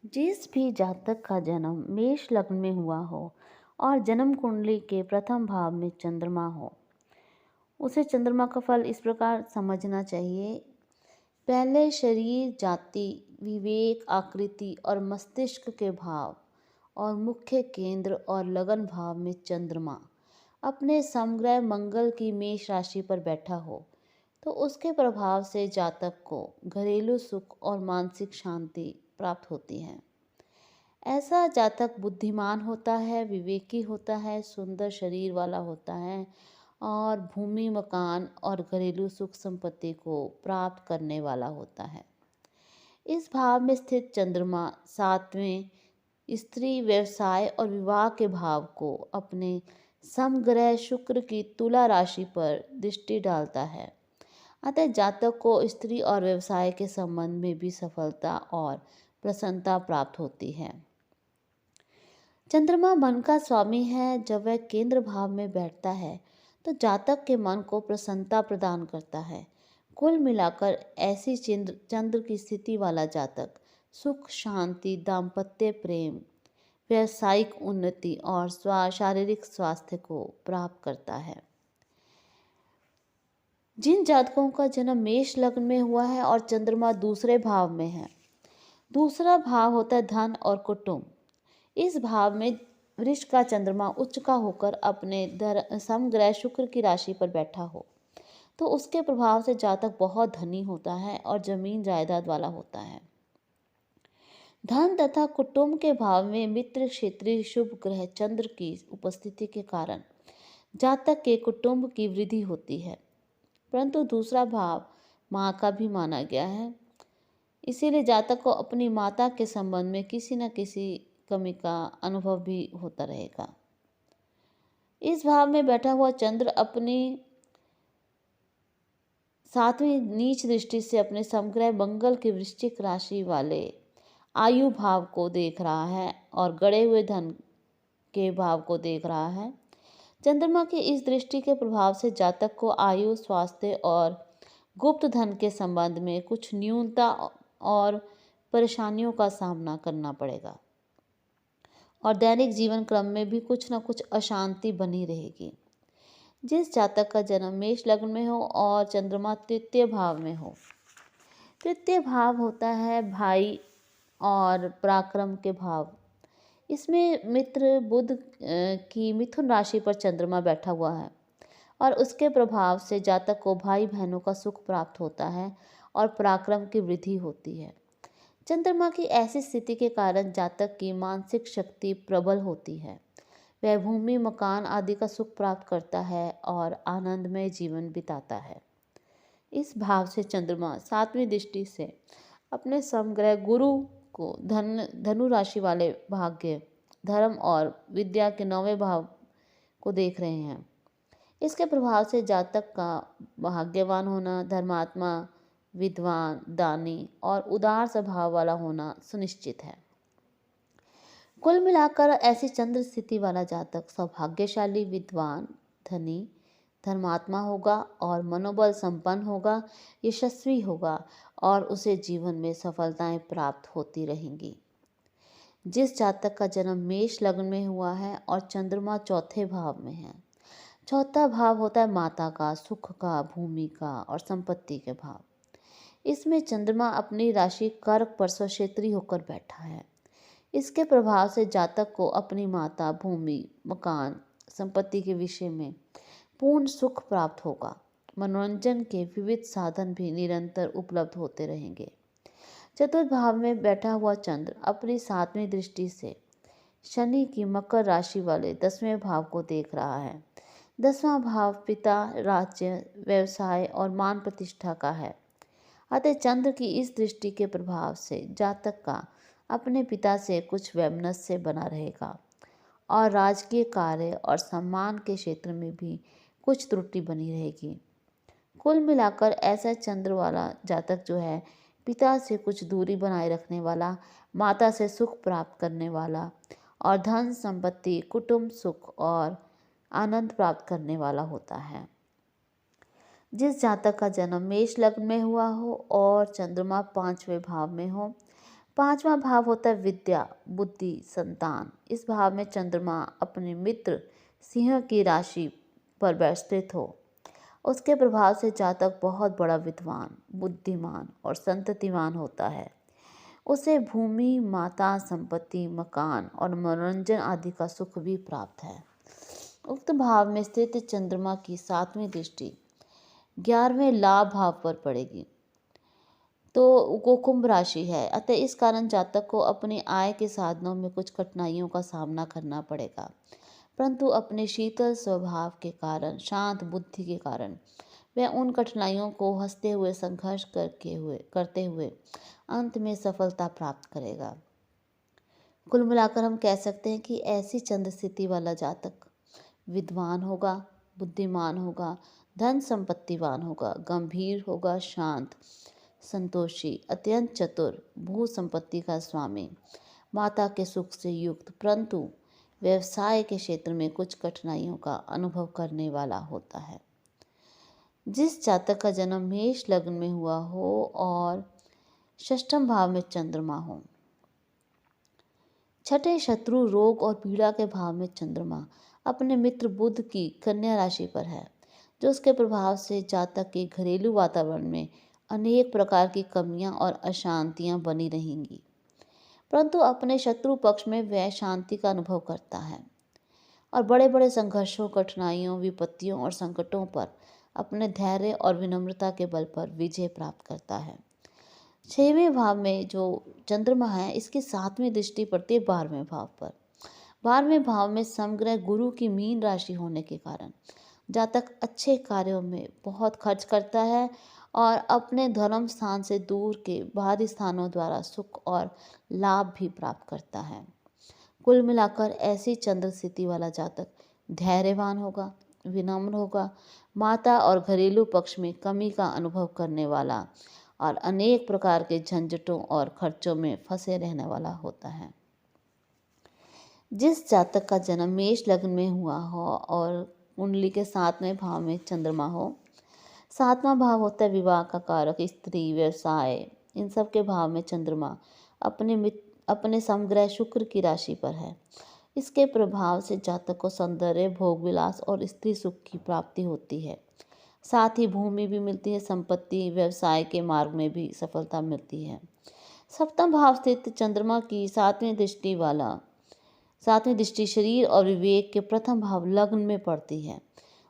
जिस भी जातक का जन्म मेष लग्न में हुआ हो और जन्म कुंडली के प्रथम भाव में चंद्रमा हो, उसे चंद्रमा का फल इस प्रकार समझना चाहिए। पहले शरीर, जाति, विवेक, आकृति और मस्तिष्क के भाव और मुख्य केंद्र और लगन भाव में चंद्रमा अपने समग्र मंगल की मेष राशि पर बैठा हो, तो उसके प्रभाव से जातक को घरेलू सुख और मानसिक शांति प्राप्त होती है। ऐसा जातक बुद्धिमान होता है, विवेकी होता है, सुंदर शरीर वाला होता है और भूमि, मकान और घरेलू सुख संपत्ति को प्राप्त करने वाला होता है। इस भाव में स्थित चंद्रमा सातवें स्त्री, व्यवसाय और विवाह के भाव को अपने समग्रह शुक्र की तुला राशि पर दृष्टि डालता है। अतः जातक को स्त्री और व्यवसाय के संबंध में भी सफलता और प्रसन्नता प्राप्त होती है। चंद्रमा मन का स्वामी है। जब वह केंद्र भाव में बैठता है तो जातक के मन को प्रसन्नता प्रदान करता है। कुल मिलाकर ऐसी चंद्र की स्थिति वाला जातक सुख, शांति, दाम्पत्य प्रेम, व्यावसायिक उन्नति और शारीरिक स्वास्थ्य को प्राप्त करता है। जिन जातकों का जन्म मेष लग्न में हुआ है और चंद्रमा दूसरे भाव में है, दूसरा भाव होता है धन और कुटुंब। इस भाव में वृष का चंद्रमा उच्च का होकर अपने समग्रह शुक्र की राशि पर बैठा हो, तो उसके प्रभाव से जातक बहुत धनी होता है और जमीन जायदाद वाला होता है। धन तथा कुटुंब के भाव में मित्र क्षेत्रीय शुभ ग्रह चंद्र की उपस्थिति के कारण जातक के कुटुंब की वृद्धि होती है, परंतु दूसरा भाव माँ का भी माना गया है। इसीलिए जातक को अपनी माता के संबंध में किसी न किसी कमी का अनुभव भी होता रहेगा। इस भाव में बैठा हुआ चंद्र अपनी सातवीं नीच दृष्टि से अपने समग्र मंगल के वृश्चिक राशि वाले आयु भाव को देख रहा है और गड़े हुए धन के भाव को देख रहा है। चंद्रमा की इस दृष्टि के प्रभाव से जातक को आयु, स्वास्थ्य और गुप्त धन के संबंध में कुछ न्यूनता और परेशानियों का सामना करना पड़ेगा और दैनिक जीवन क्रम में भी कुछ न कुछ अशांति बनी रहेगी। जिस जातक का जन्म मेष लग्न में हो और चंद्रमा तृतीय भाव में हो, तृतीय भाव होता है भाई और पराक्रम के भाव। इसमें मित्र बुध की मिथुन राशि पर चंद्रमा बैठा हुआ है और उसके प्रभाव से जातक को भाई बहनों का सुख प्राप्त होता है और पराक्रम की वृद्धि होती है। चंद्रमा की ऐसी स्थिति के कारण जातक की मानसिक शक्ति प्रबल होती है। वह भूमि, मकान आदि का सुख प्राप्त करता है और आनंदमय जीवन बिताता है। इस भाव से चंद्रमा सातवीं दृष्टि से अपने समग्रह गुरु को धनु राशि वाले भाग्य, धर्म और विद्या के 9वें भाव को देख रहे हैं। इसके प्रभाव से जातक का भाग्यवान होना, धर्मात्मा, विद्वान, दानी और उदार स्वभाव वाला होना सुनिश्चित है। कुल मिलाकर ऐसी चंद्र स्थिति वाला जातक सौभाग्यशाली, विद्वान, धनी, धर्मात्मा होगा और मनोबल संपन्न होगा, यशस्वी होगा और उसे जीवन में सफलताएं प्राप्त होती रहेंगी। जिस जातक का जन्म मेष लग्न में हुआ है और चंद्रमा चौथे भाव में है, चौथा भाव होता है माता का, सुख का, भूमि का और संपत्ति के भाव। इसमें चंद्रमा अपनी राशि कर्क पर स्वक्षेत्री होकर बैठा है। इसके प्रभाव से जातक को अपनी माता, भूमि, मकान, संपत्ति के विषय में पूर्ण सुख प्राप्त होगा। मनोरंजन के विविध साधन भी निरंतर उपलब्ध होते रहेंगे। चतुर्थ भाव में बैठा हुआ चंद्र अपनी सातवीं दृष्टि से शनि की मकर राशि वाले 10वें भाव को देख रहा है। 10वां भाव पिता, राज्य, व्यवसाय और मान प्रतिष्ठा का है। अतः चंद्र की इस दृष्टि के प्रभाव से जातक का अपने पिता से कुछ वैमनस्य बना रहेगा और राजकीय कार्य और सम्मान के क्षेत्र में भी कुछ त्रुटि बनी रहेगी। कुल मिलाकर ऐसा चंद्र वाला जातक जो है, पिता से कुछ दूरी बनाए रखने वाला, माता से सुख प्राप्त करने वाला और धन संपत्ति, कुटुंब सुख और आनंद प्राप्त करने वाला होता है। जिस जातक का जन्म मेष लग्न में हुआ हो और चंद्रमा 5वें भाव में हो, 5वां भाव होता है विद्या, बुद्धि, संतान। इस भाव में चंद्रमा अपने मित्र सिंह की राशि पर स्थित हो, उसके प्रभाव से जातक बहुत बड़ा विद्वान, बुद्धिमान और संततिवान होता है। उसे भूमि, माता, संपत्ति, मकान और मनोरंजन आदि का सुख भी प्राप्त है। उक्त भाव में स्थित चंद्रमा की 7वीं दृष्टि 11वें लाभ भाव पर पड़ेगी तो वो कुंभ राशि है। अतः इस कारण जातक को अपनी आय के साधनों में कुछ कठिनाइयों का सामना करना पड़ेगा, परंतु अपने शीतल स्वभाव के कारण, शांत बुद्धि के कारण वह उन कठिनाइयों को हंसते हुए संघर्ष करते हुए अंत में सफलता प्राप्त करेगा। कुल मिलाकर हम कह सकते हैं कि ऐसी चंद्र स्थिति वाला जातक विद्वान होगा, बुद्धिमान होगा, धन संपत्तिवान होगा, गंभीर होगा, शांत, संतोषी, अत्यंत चतुर, भू संपत्ति का स्वामी, माता के सुख से युक्त, परंतु व्यवसाय के क्षेत्र में कुछ कठिनाइयों का अनुभव करने वाला होता है। जिस जातक का जन्म मेष लग्न में हुआ हो और षष्ठम भाव में चंद्रमा हो, छठे शत्रु, रोग और पीड़ा के भाव में चंद्रमा अपने मित्र बुध की कन्या राशि पर है, जो उसके प्रभाव से जातक के घरेलू वातावरण में अनेक प्रकार की कमियां और अशांतियां बनी रहेंगी, परंतु अपने शत्रु पक्ष में वह शांति का अनुभव करता है और बड़े बड़े संघर्षों, कठिनाइयों, विपत्तियों और संकटों पर अपने धैर्य और विनम्रता के बल पर विजय प्राप्त करता है। 6वें भाव में जो चंद्रमा है, इसकी 7वीं दृष्टि पड़ती है 12वें भाव पर। 12वें भाव में समग्र गुरु की मीन राशि होने के कारण जातक अच्छे कार्यों में बहुत खर्च करता है और अपने धर्म स्थान से दूर के बाहरी स्थानों द्वारा सुख और लाभ भी प्राप्त करता है। कुल मिलाकर ऐसी चंद्र स्थिति वाला जातक धैर्यवान होगा, विनम्र होगा, माता और घरेलू पक्ष में कमी का अनुभव करने वाला और अनेक प्रकार के झंझटों और खर्चों में फंसे रहने वाला होता है। जिस जातक का जन्म मेष लग्न में हुआ हो और कुंडली के 7वें भाव में चंद्रमा हो, 7वां भाव होता है विवाह का कारक, स्त्री, व्यवसाय, इन सब के भाव में चंद्रमा अपने समग्र शुक्र की राशि पर है। इसके प्रभाव से जातक को सौंदर्य, भोग विलास और स्त्री सुख की प्राप्ति होती है। साथ ही भूमि भी मिलती है, संपत्ति, व्यवसाय के मार्ग में भी सफलता मिलती है। सप्तम भाव स्थित चंद्रमा की 7वीं दृष्टि शरीर और विवेक के प्रथम भाव लग्न में पड़ती है।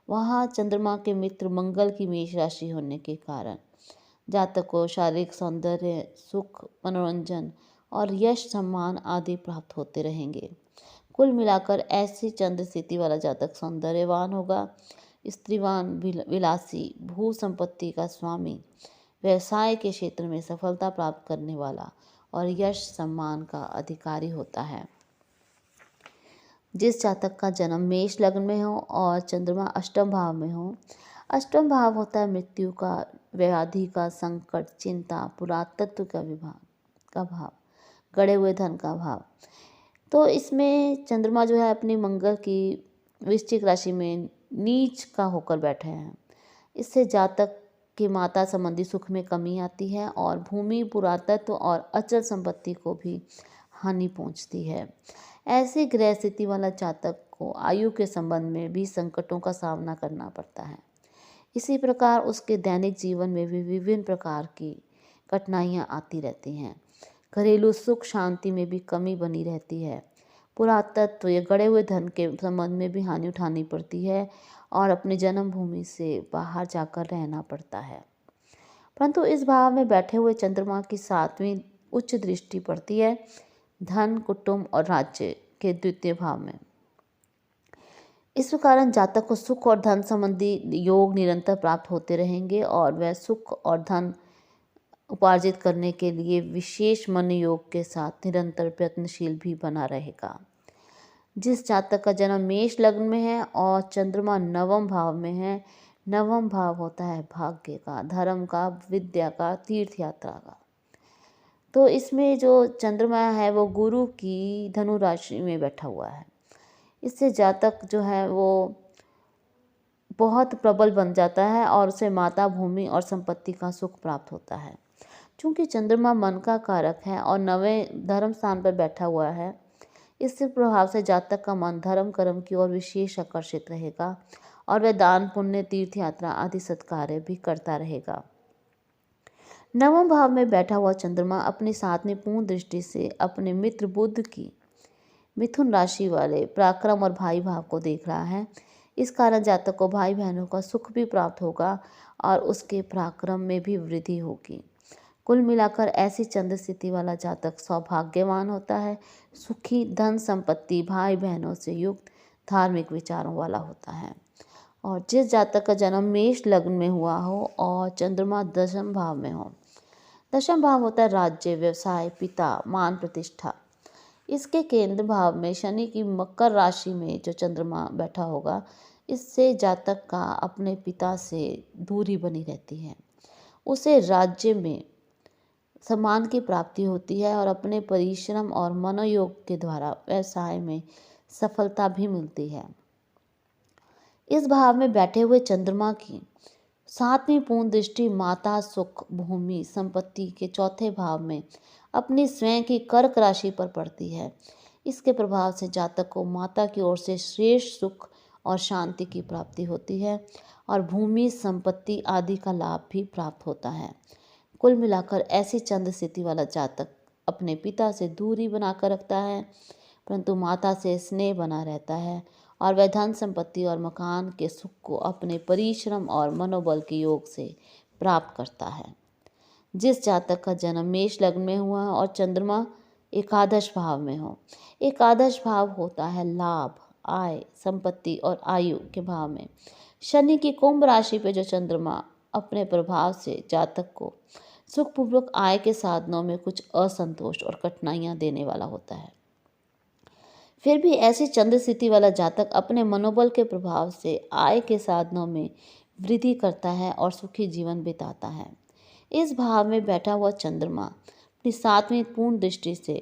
वहाँ चंद्रमा के मित्र मंगल की मेष राशि होने के कारण जातक को शारीरिक सौंदर्य, सुख, मनोरंजन और यश, सम्मान आदि प्राप्त होते रहेंगे। कुल मिलाकर ऐसी चंद्र स्थिति वाला जातक सौंदर्यवान होगा, स्त्रीवान, विलासी, भू संपत्ति का स्वामी, व्यवसाय के क्षेत्र में सफलता प्राप्त करने वाला और यश, सम्मान का अधिकारी होता है। जिस जातक का जन्म मेष लग्न में हो और चंद्रमा अष्टम भाव में हो, अष्टम भाव होता है मृत्यु का, व्याधि का, संकट, चिंता, पुरातत्व का भाव, गड़े हुए धन का भाव। तो इसमें चंद्रमा जो है अपनी मंगल की वृश्चिक राशि में नीच का होकर बैठे हैं। इससे जातक की माता संबंधी सुख में कमी आती है और भूमि, पुरातत्व और अचल संपत्ति को भी हानि पहुंचती है। ऐसी ग्रह स्थिति वाला जातक को आयु के संबंध में भी संकटों का सामना करना पड़ता है। इसी प्रकार उसके दैनिक जीवन में भी विभिन्न प्रकार की कठिनाइयाँ आती रहती हैं। घरेलू सुख शांति में भी कमी बनी रहती है। पुरातत्व या गड़े हुए धन के संबंध में भी हानि उठानी पड़ती है और अपनी जन्मभूमि से बाहर जाकर रहना पड़ता है। परंतु इस भाव में बैठे हुए चंद्रमा की 7वीं उच्च दृष्टि पड़ती है धन, कुटुंब और राज्य के द्वितीय भाव में। इस कारण जातक को सुख और धन संबंधी योग निरंतर प्राप्त होते रहेंगे और वह सुख और धन उपार्जित करने के लिए विशेष मन योग के साथ निरंतर प्रयत्नशील भी बना रहेगा। जिस जातक का जन्म मेष लग्न में है और चंद्रमा 9वें भाव में है, 9वां भाव होता है भाग्य का, धर्म का, विद्या का, तीर्थ यात्रा का। तो इसमें जो चंद्रमा है वो गुरु की धनु राशि में बैठा हुआ है। इससे जातक जो है वो बहुत प्रबल बन जाता है और उसे माता, भूमि और संपत्ति का सुख प्राप्त होता है। चूँकि चंद्रमा मन का कारक है और नवें धर्म स्थान पर बैठा हुआ है, इसके प्रभाव से जातक का मन धर्म कर्म की ओर विशेष आकर्षित रहेगा और वह दान पुण्य तीर्थ यात्रा आदि सत्कार्य भी करता रहेगा। नवम भाव में बैठा हुआ चंद्रमा अपनी सातवीं पूर्ण दृष्टि से अपने मित्र बुध की मिथुन राशि वाले पराक्रम और भाई भाव को देख रहा है। इस कारण जातक को भाई बहनों का सुख भी प्राप्त होगा और उसके पराक्रम में भी वृद्धि होगी। कुल मिलाकर ऐसी चंद्र स्थिति वाला जातक सौभाग्यवान होता है, सुखी, धन संपत्ति, भाई बहनों से युक्त, धार्मिक विचारों वाला होता है। और जिस जातक का जन्म मेष लग्न में हुआ हो और चंद्रमा दशम भाव में हो, दशम भाव होता है राज्य, व्यवसाय, पिता, मान प्रतिष्ठा। इसके केंद्र भाव में शनि की मकर राशि में जो चंद्रमा बैठा होगा, इससे जातक का अपने पिता से दूरी बनी रहती है। उसे राज्य में सम्मान की प्राप्ति होती है और अपने परिश्रम और मनोयोग के द्वारा व्यवसाय में सफलता भी मिलती है। इस भाव में बैठे हुए चंद्रमा की सातवीं पूर्ण दृष्टि माता, सुख, भूमि, संपत्ति के चौथे भाव में अपनी स्वयं की कर्क राशि पर पड़ती है। इसके प्रभाव से जातक को माता की ओर से श्रेष्ठ सुख और शांति की प्राप्ति होती है और भूमि, संपत्ति आदि का लाभ भी प्राप्त होता है। कुल मिलाकर ऐसी चंद्र स्थिति वाला जातक अपने पिता से दूरी बनाकर रखता है, परंतु माता से स्नेह बना रहता है और वह धन संपत्ति और मकान के सुख को अपने परिश्रम और मनोबल के योग से प्राप्त करता है। जिस जातक का जन्म मेष लग्न में हुआ और चंद्रमा एकादश भाव में हो, एकादश भाव होता है लाभ, आय, संपत्ति और आयु के भाव में। शनि की कुंभ राशि पे जो चंद्रमा अपने प्रभाव से जातक को सुखपूर्वक आय के साधनों में कुछ असंतोष और कठिनाइयां देने वाला होता है। फिर भी ऐसी चंद्र स्थिति वाला जातक अपने मनोबल के प्रभाव से आय के साधनों में वृद्धि करता है और सुखी जीवन बिताता है। इस भाव में बैठा हुआ चंद्रमा अपनी सातवीं पूर्ण दृष्टि से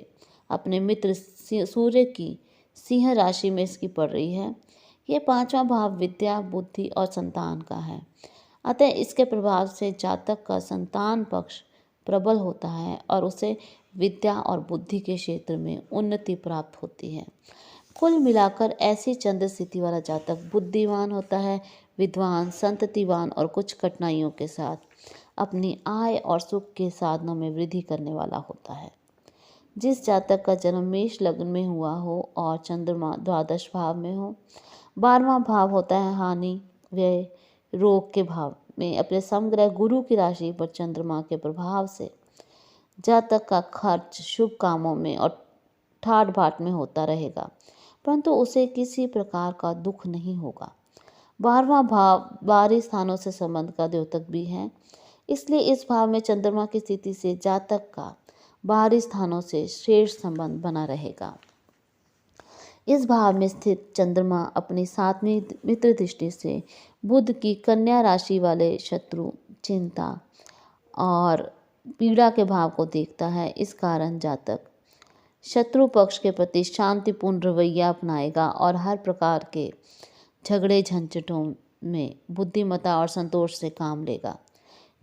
अपने मित्र सूर्य की सिंह राशि में इसकी पड़ रही है। ये पांचवा भाव विद्या, बुद्धि और संतान का है। अतः इसके प्रभाव से जातक का संतान पक्ष प्रबल होता है और उसे विद्या और बुद्धि के क्षेत्र में उन्नति प्राप्त होती है। कुल मिलाकर ऐसी चंद्र स्थिति वाला जातक बुद्धिमान होता है, विद्वान, संततिवान और कुछ कठिनाइयों के साथ अपनी आय और सुख के साधनों में वृद्धि करने वाला होता है। जिस जातक का जन्म मेष लग्न में हुआ हो और चंद्रमा द्वादश भाव में हो, 12वां भाव होता है हानि, व्यय, रोग के भाव में अपने समग्रह गुरु की राशि पर चंद्रमा के प्रभाव से जातक का खर्च शुभ कामों में और ठाट बाट में होता रहेगा, परंतु उसे किसी प्रकार का दुख नहीं होगा। 12वां भाव बाहरी स्थानों से संबंध का द्योतक भी है, इसलिए इस भाव में चंद्रमा की स्थिति से जातक का बाहरी स्थानों से श्रेष्ठ संबंध बना रहेगा। इस भाव में स्थित चंद्रमा अपनी सातवीं मित्र दृष्टि से बुध की कन्या राशि वाले शत्रु, चिंता और पीड़ा के भाव को देखता है। इस कारण जातक शत्रु पक्ष के प्रति शांतिपूर्ण रवैया अपनाएगा और हर प्रकार के झगड़े झंझटों में बुद्धिमत्ता और संतोष से काम लेगा।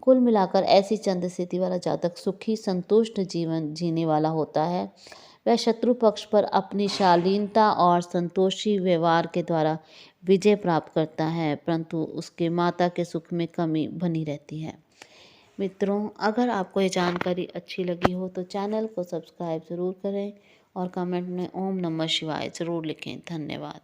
कुल मिलाकर ऐसी चंद्र स्थिति वाला जातक सुखी, संतुष्ट जीवन जीने वाला होता है। वह शत्रु पक्ष पर अपनी शालीनता और संतोषी व्यवहार के द्वारा विजय प्राप्त करता है, परंतु उसके माता के सुख में कमी बनी रहती है। मित्रों, अगर आपको ये जानकारी अच्छी लगी हो तो चैनल को सब्सक्राइब ज़रूर करें और कमेंट में ओम नमः शिवाय ज़रूर लिखें। धन्यवाद।